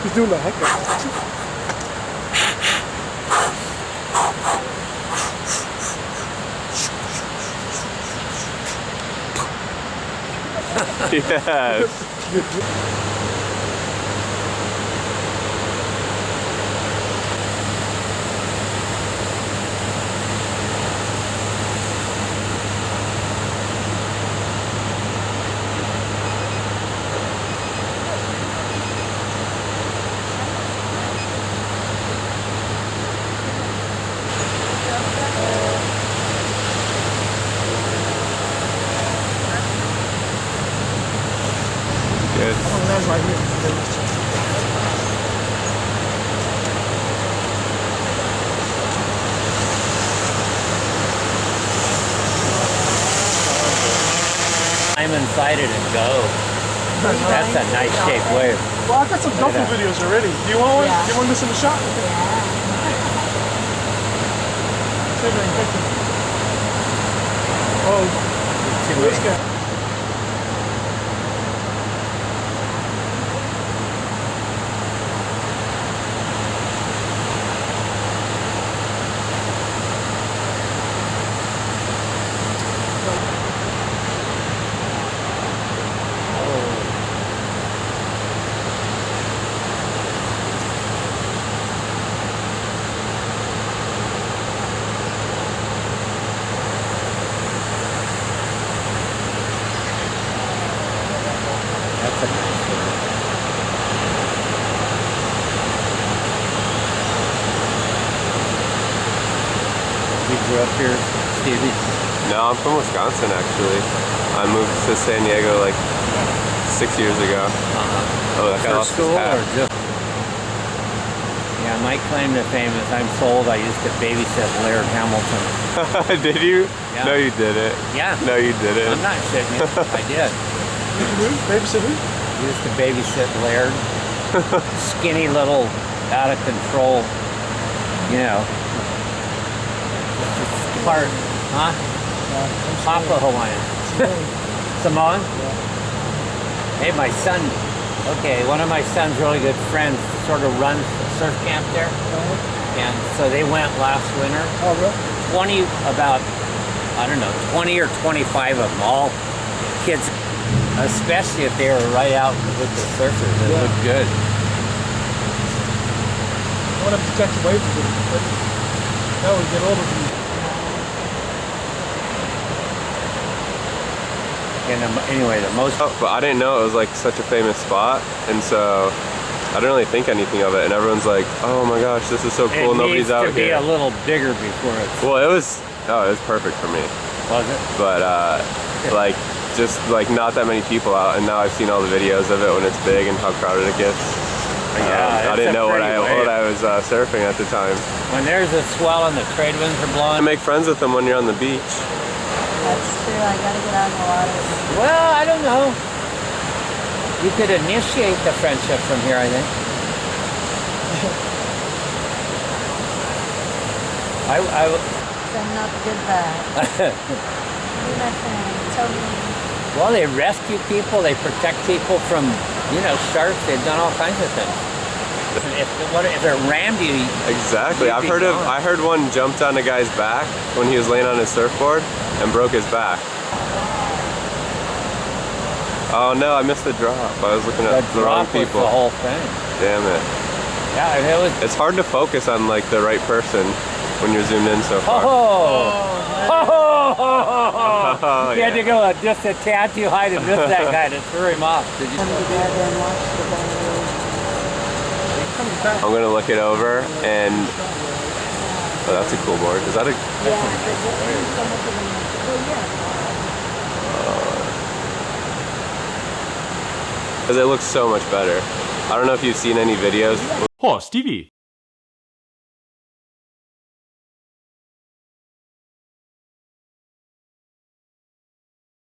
He's doing the heck of it. Yes. Good. Oh, that's right here. I'm inside it and go. That's a nice shaped wave. Well, I've got some dolphin videos already. Do you want one? Yeah. Do you want this in the shot? Yeah. Oh, this guy. That's a nice wave. You grew up here, Stevie? No, I'm from Wisconsin actually. I moved to San Diego like 6 years ago. Oh, that guy For lost his school hat. or just? Yeah, my claim to fame is I'm sold. I used to babysit Laird Hamilton. Did you? Yeah. No, you didn't. Yeah. No, you didn't. I'm not shitting you. I did. Babysit who? Used to babysit Laird. Skinny little, out of control, you know. Part, huh? Papa Hawaiian. Samoan? Hey, my son, okay, one of my son's really good friends sort of runs a surf camp there. And so they went last winter. Oh, really? 20, about, I don't know, 20 or 25 of them, all kids, especially if they were right out with the surfers. It looked good. I want to catch waves with him, but that would get older. And anyway, the most. Oh, but I didn't know it was like such a famous spot, and so I didn't really think anything of it. And everyone's like, "Oh my gosh, this is so cool! It Nobody's needs out to be here." a little bigger before it's. Well, it was perfect for me, Was it? but like just like not that many people out, and now I've seen all the videos of it when it's big and how crowded it gets. Yeah, I it's didn't a know what pretty wave. I was surfing at the time. When there's a swell and the trade winds are I blowing. make friends with them when you're on the beach. That's true. I gotta get out in the water. Well, I don't know. You could initiate the friendship from here, I think. So I'm not good bad. You're my friend. Tell me. Well, they rescue people, they protect people from, you know, sharks. They've done all kinds of things. If it rammed you, Exactly. you'd be gone. I heard one jumped on a guy's back when he was laying on his surfboard and broke his back. Oh no, I missed the drop. I was looking at the wrong drop was people. the whole thing. Damn it. Yeah, it was. It's hard to focus on like the right person when you're zoomed in so far. Oh, you had to go just a tad too high to miss that guy to throw him off. Did you? I'm gonna look it over and oh, that's a cool board. Is that a because it looks so much better. I don't know if you've seen any videos. Oh, Stevie,